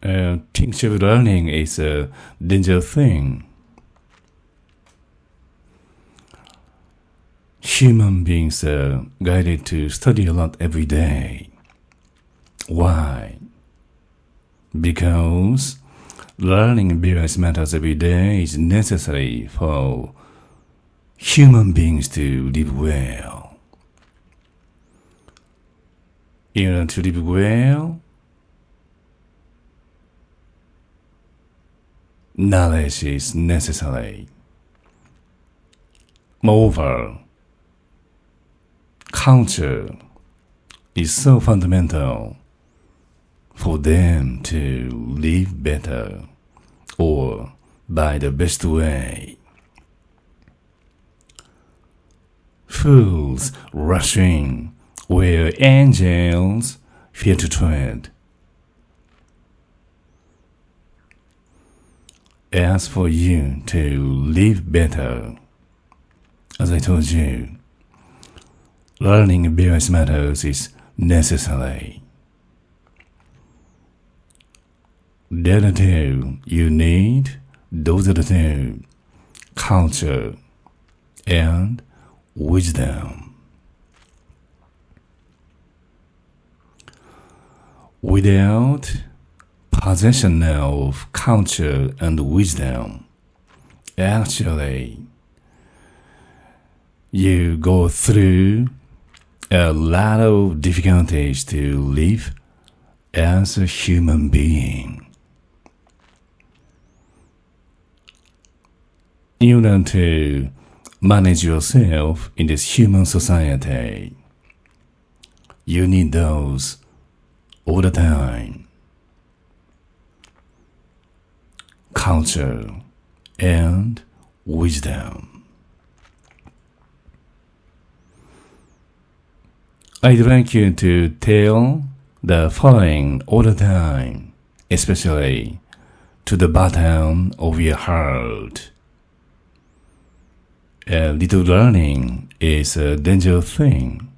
teaching learning is a dangerous thing. Human beings are guided to study a lot every day. Why? Because learning various matters every day is necessary for human beings to live well. In order to live well, knowledge is necessary. Moreover, culture is so fundamental for them to live better or by the best way. Fools rushing where angels fear to tread. As for you to live better, as I told you, learning various matters is necessary. There are two you need, those are the two: culture and wisdom. Without possession of culture and wisdom, actually, you go through a lot of difficulties to live as a human being. You learn to manage yourself in this human society. You need those all the time: culture and wisdom. I'd like you to tell the following all the time, especially to the bottom of your heart. A little learning is a dangerous thing.